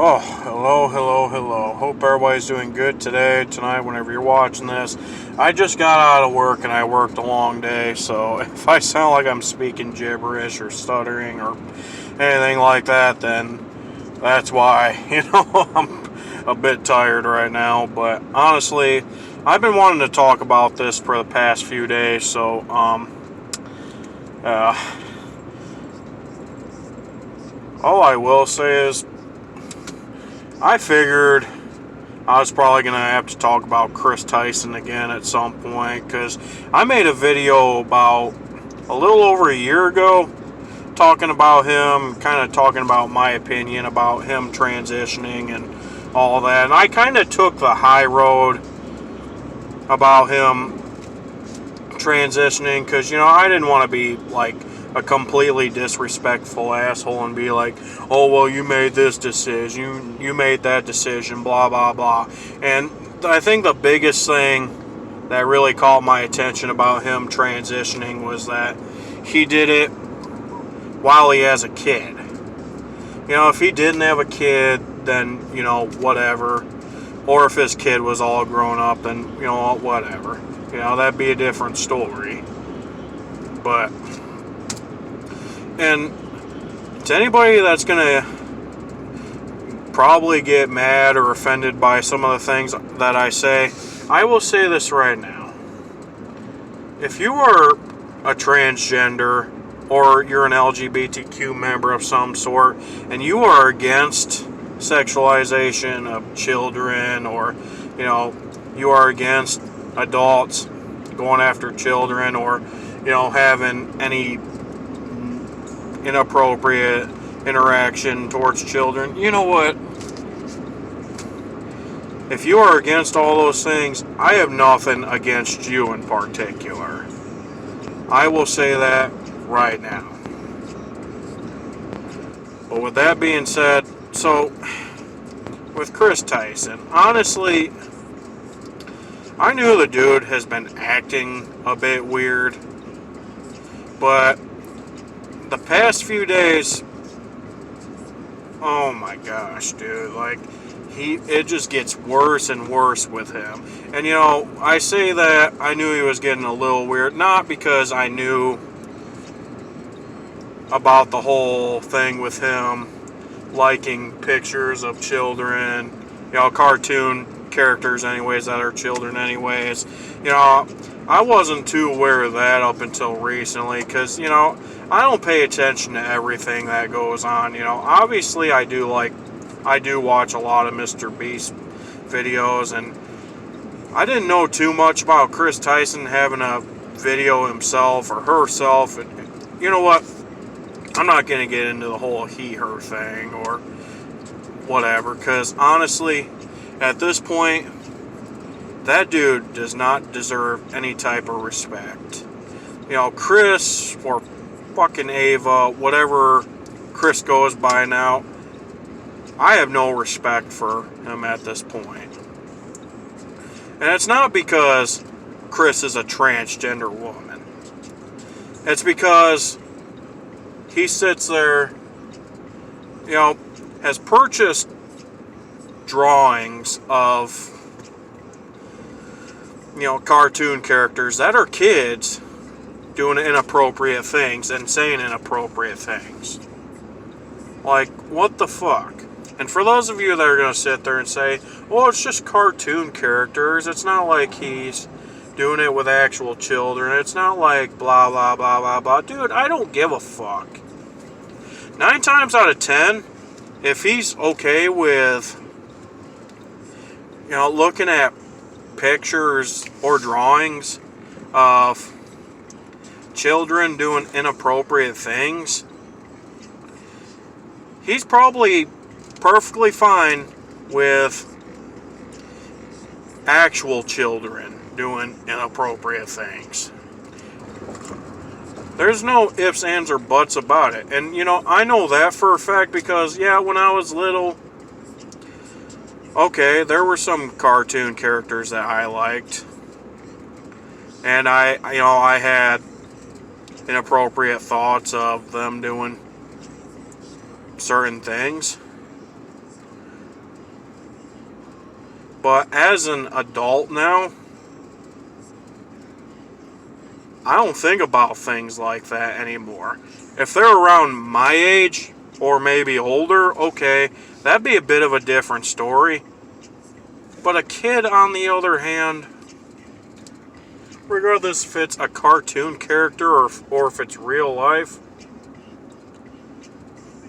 Oh, hello. Hope everybody's doing good today, tonight, whenever you're watching this. I just got out of work and I worked a long day, so if I sound like I'm speaking gibberish or stuttering or anything like that, then that's why. I'm a bit tired right now, but honestly, I've been wanting to talk about this for the past few days, so, all I will say is, I figured I was probably going to have to talk about Kris Tyson again at some point, because I made a video about a little over a year ago talking about him, kind of talking about my opinion about him transitioning and all that. And I kind of took the high road about him transitioning because, I didn't want to be like a completely disrespectful asshole and be like, oh, well, you made this decision, you made that decision, blah, blah, blah. And I think the biggest thing that really caught my attention about him transitioning was that he did it while he has a kid. If he didn't have a kid, then, whatever. Or if his kid was all grown up, then, whatever. That'd be a different story. But, and to anybody that's going to probably get mad or offended by some of the things that I say, I will say this right now. If you are a transgender or you're an LGBTQ member of some sort and you are against sexualization of children, or, you are against adults going after children, or, having any inappropriate interaction towards children, you know what? If you are against all those things, I have nothing against you in particular. I will say that right now. But with that being said, so with Kris Tyson, honestly, I knew the dude has been acting a bit weird, but the past few days, oh my gosh, dude, like, it just gets worse and worse with him. And, I say that I knew he was getting a little weird, not because I knew about the whole thing with him liking pictures of children, cartoon characters anyways that are children anyways. I wasn't too aware of that up until recently because, I don't pay attention to everything that goes on. Obviously I do watch a lot of Mr. Beast videos, and I didn't know too much about Kris Tyson having a video himself or herself. And you know what? I'm not going to get into the whole he/her thing or whatever, because honestly, at this point, that dude does not deserve any type of respect. Kris or fucking Ava, whatever Kris goes by now, I have no respect for him at this point. And it's not because Kris is a transgender woman. It's because he sits there, has purchased drawings of, cartoon characters that are kids doing inappropriate things and saying inappropriate things. Like, what the fuck? And for those of you that are going to sit there and say, well, it's just cartoon characters, it's not like he's doing it with actual children, it's not like blah, blah, blah, blah, blah. Dude, I don't give a fuck. 9 times out of 10, if he's okay with, looking at pictures or drawings of children doing inappropriate things, he's probably perfectly fine with actual children doing inappropriate things. There's no ifs, ands, or buts about it. And, I know that for a fact because, when I was little, okay, there were some cartoon characters that I liked. And I had inappropriate thoughts of them doing certain things. But as an adult now, I don't think about things like that anymore. If they're around my age, or maybe older, okay, that'd be a bit of a different story. But a kid, on the other hand, regardless if it's a cartoon character or if it's real life,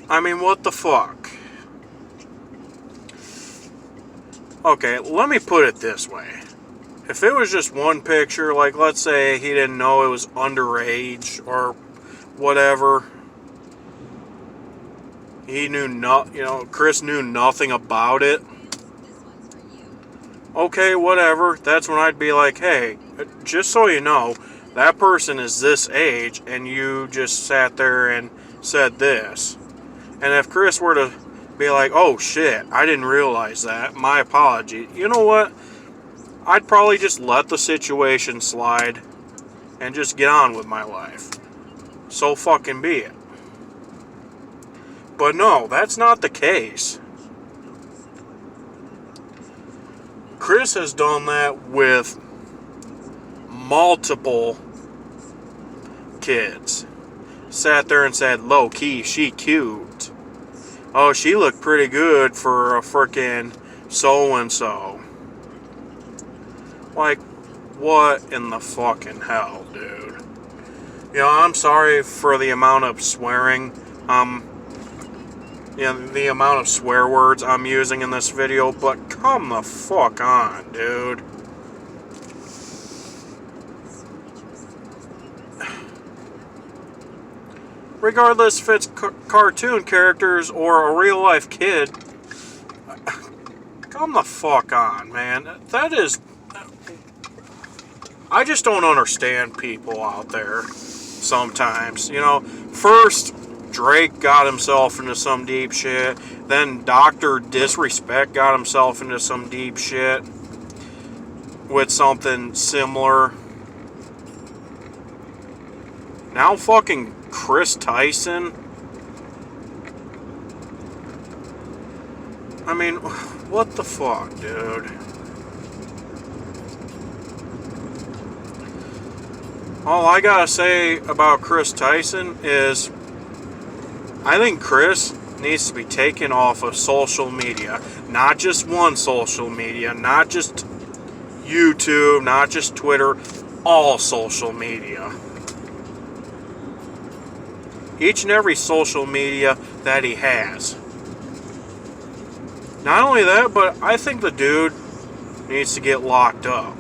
I mean, what the fuck? Okay, let me put it this way. If it was just one picture, like let's say he didn't know it was underage or whatever, Kris knew nothing about it. Okay, whatever. That's when I'd be like, hey, just so you know, that person is this age and you just sat there and said this. And if Kris were to be like, oh shit, I didn't realize that, my apology, you know what? I'd probably just let the situation slide and just get on with my life. So fucking be it. But no, that's not the case. Kris has done that with multiple kids. Sat there and said, low key, she cute. Oh, she looked pretty good for a frickin' so-and-so. Like, what in the fucking hell, dude? I'm sorry for the amount of swearing, the amount of swear words I'm using in this video, but come the fuck on, dude. Regardless if it's cartoon characters or a real life kid, come the fuck on, man. I just don't understand people out there sometimes. First Drake got himself into some deep shit. Then Dr. Disrespect got himself into some deep shit with something similar. Now fucking Kris Tyson. I mean, what the fuck, dude? All I gotta say about Kris Tyson is I think Kris needs to be taken off of social media. Not just one social media, not just YouTube, not just Twitter, all social media. Each and every social media that he has. Not only that, but I think the dude needs to get locked up.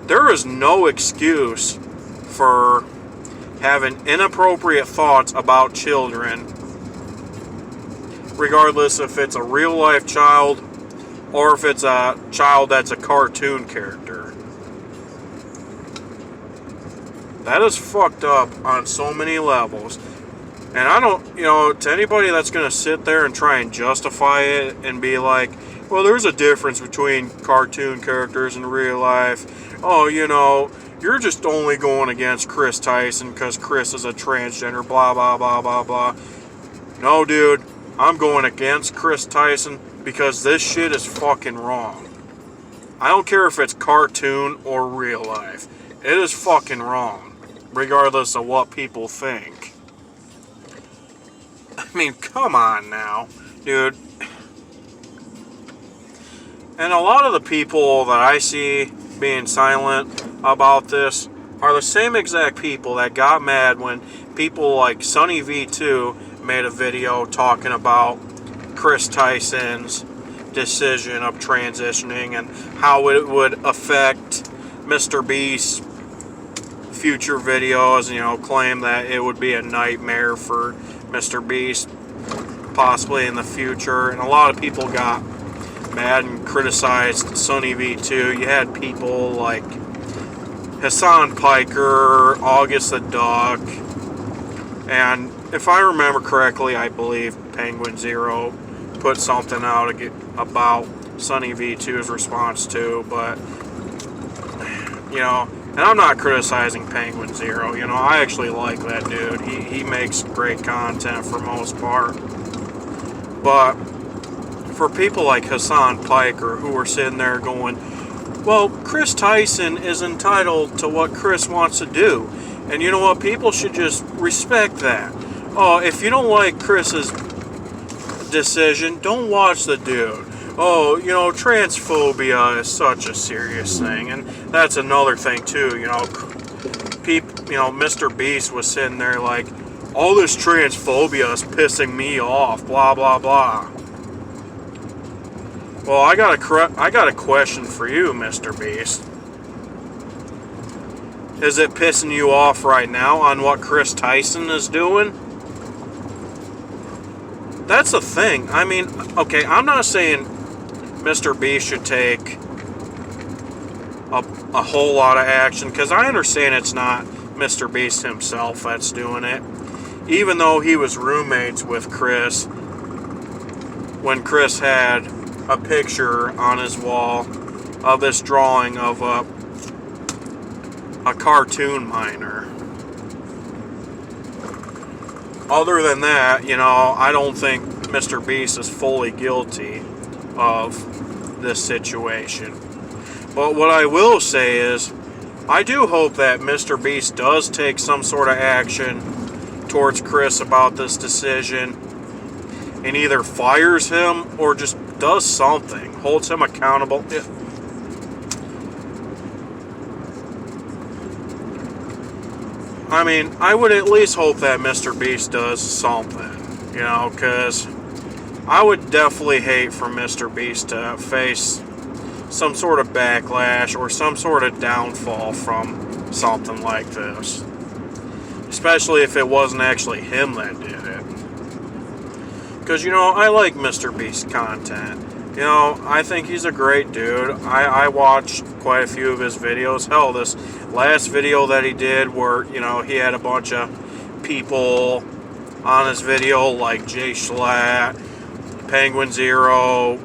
There is no excuse for having inappropriate thoughts about children, regardless if it's a real life child or if it's a child that's a cartoon character. That is fucked up on so many levels. And I don't, to anybody that's going to sit there and try and justify it and be like, well, there's a difference between cartoon characters and real life. Oh, you're just only going against Kris Tyson because Kris is a transgender, blah, blah, blah, blah, blah. No, dude, I'm going against Kris Tyson because this shit is fucking wrong. I don't care if it's cartoon or real life. It is fucking wrong, regardless of what people think. I mean, come on now, dude. And a lot of the people that I see being silent about this are the same exact people that got mad when people like Sunny V2 made a video talking about Kris Tyson's decision of transitioning and how it would affect Mr. Beast's future videos, claim that it would be a nightmare for Mr. Beast possibly in the future. And a lot of people got mad and criticized Sunny V2. You had people like Hassan Piker, August the Duck, and if I remember correctly, I believe Penguin Zero put something out about Sunny V2's response too, but and I'm not criticizing Penguin Zero, I actually like that dude. He makes great content for most part. But for people like Hassan Piker who are sitting there going, well, Kris Tyson is entitled to what Kris wants to do. And you know what? People should just respect that. Oh, if you don't like Kris's decision, don't watch the dude. Oh, you know, transphobia is such a serious thing. And that's another thing, too. You know, Mr. Beast was sitting there like, all this transphobia is pissing me off, blah, blah, blah. Well, I got a question for you, Mr. Beast. Is it pissing you off right now on what Kris Tyson is doing? That's the thing. I mean, okay, I'm not saying Mr. Beast should take a whole lot of action, because I understand it's not Mr. Beast himself that's doing it. Even though he was roommates with Kris when Kris had a picture on his wall of this drawing of a cartoon miner. Other than that, you know, I don't think Mr. Beast is fully guilty of this situation. But what I will say is, I do hope that Mr. Beast does take some sort of action towards Kris about this decision and either fires him or just does something, holds him accountable. I mean, I would at least hope that Mr. Beast does something, you know, because I would definitely hate for Mr. Beast to face some sort of backlash or some sort of downfall from something like this. Especially if it wasn't actually him that did it. Because, you know, I like Mr. Beast's content. You know, I think he's a great dude. I watched quite a few of his videos. Hell, this last video that he did where, you know, he had a bunch of people on his video like Jay Schlatt, Penguin Zero,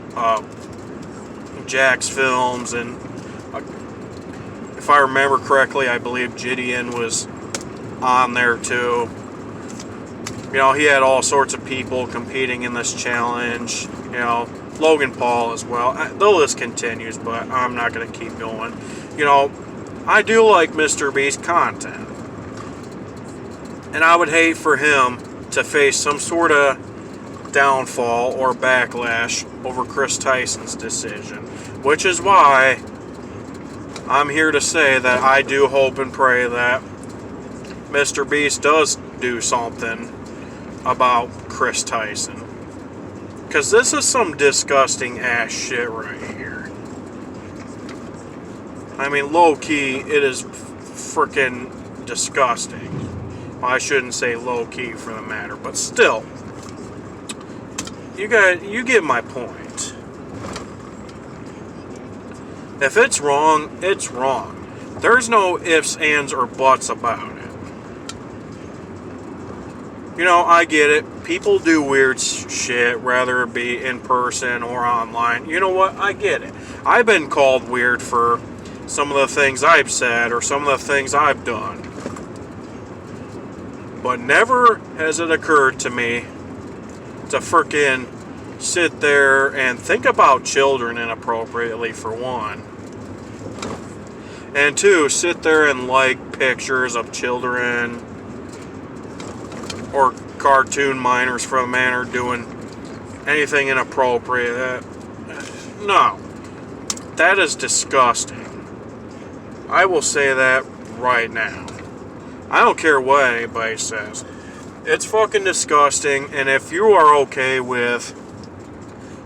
Jack's Films, and if I remember correctly, I believe Gideon was on there too. You know, he had all sorts of people competing in this challenge. You know, Logan Paul as well. The list continues, but I'm not going to keep going. You know, I do like Mr. Beast's content. And I would hate for him to face some sort of downfall or backlash over Kris Tyson's decision. Which is why I'm here to say that I do hope and pray that Mr. Beast does do something about Kris Tyson. Because this is some disgusting ass shit right here. I mean, low-key, it is freaking disgusting. Well, I shouldn't say low-key for the matter, but still. You get my point. If it's wrong, it's wrong. There's no ifs, ands, or buts about it. You know, I get it. People do weird shit, whether it be in person or online. You know what? I get it. I've been called weird for some of the things I've said or some of the things I've done. But never has it occurred to me to frickin' sit there and think about children inappropriately, for one. And two, sit there and like pictures of children or cartoon miners for the manner doing anything inappropriate. No. That is disgusting. I will say that right now. I don't care what anybody says. It's fucking disgusting, and if you are okay with,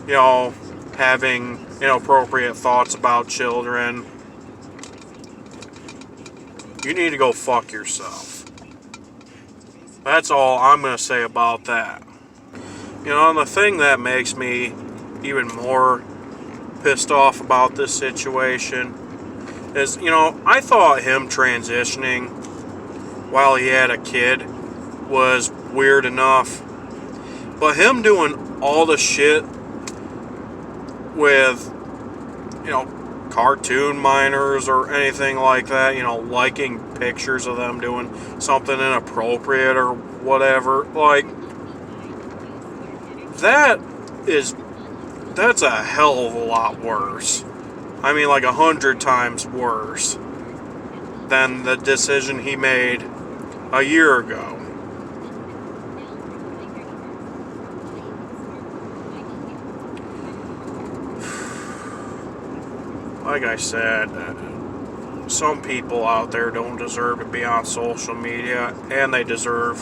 you know, having inappropriate thoughts about children, you need to go fuck yourself. That's all I'm going to say about that. You know, and the thing that makes me even more pissed off about this situation is, you know, I thought him transitioning while he had a kid was weird enough. But him doing all the shit with, you know, cartoon miners or anything like that, you know, liking pictures of them doing something inappropriate or whatever, like, that is That's a hell of a lot worse. I mean, like 100 times worse than the decision he made a year ago. Like I said, some people out there don't deserve to be on social media, and they deserve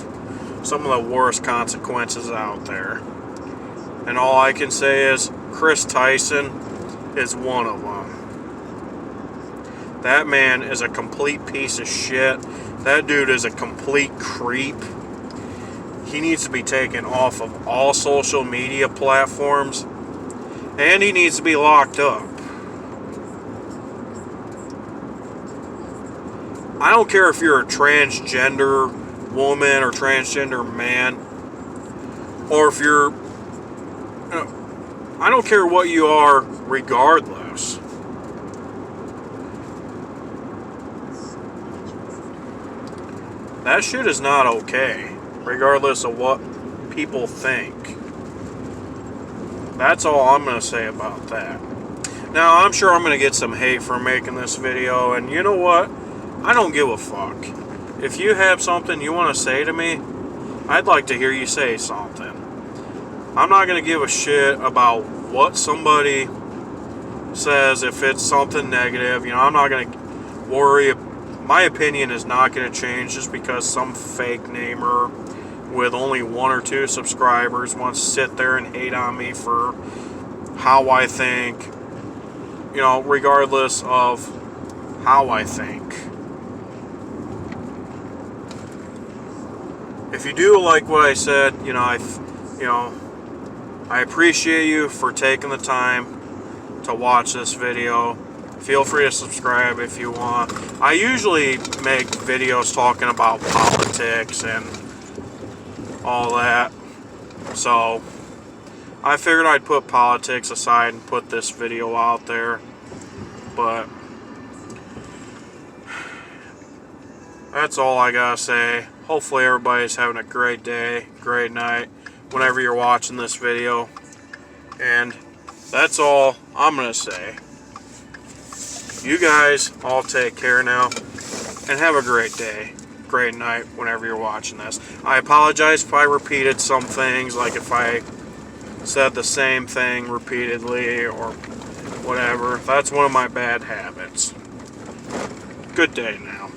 some of the worst consequences out there. And all I can say is Kris Tyson is one of them. That man is a complete piece of shit. That dude is a complete creep. He needs to be taken off of all social media platforms, and he needs to be locked up. I don't care if you're a transgender woman or transgender man, or if you're, I don't care what you are, regardless. That shit is not okay, regardless of what people think. That's all I'm going to say about that. Now, I'm sure I'm going to get some hate for making this video, and you know what? I don't give a fuck. If you have something you want to say to me, I'd like to hear you say something. I'm not going to give a shit about what somebody says if it's something negative. You know, I'm not going to worry. My opinion is not going to change just because some fake namer with only 1 or 2 subscribers wants to sit there and hate on me for how I think. You know, regardless of how I think. If you do like what I said, I appreciate you for taking the time to watch this video. Feel free to subscribe if you want. I usually make videos talking about politics and all that. So, I figured I'd put politics aside and put this video out there. But that's all I gotta say. Hopefully everybody's having a great day, great night, whenever you're watching this video. And that's all I'm gonna say. You guys all take care now, and have a great day, great night, whenever you're watching this. I apologize if I repeated some things, like if I said the same thing repeatedly or whatever. That's one of my bad habits. Good day now.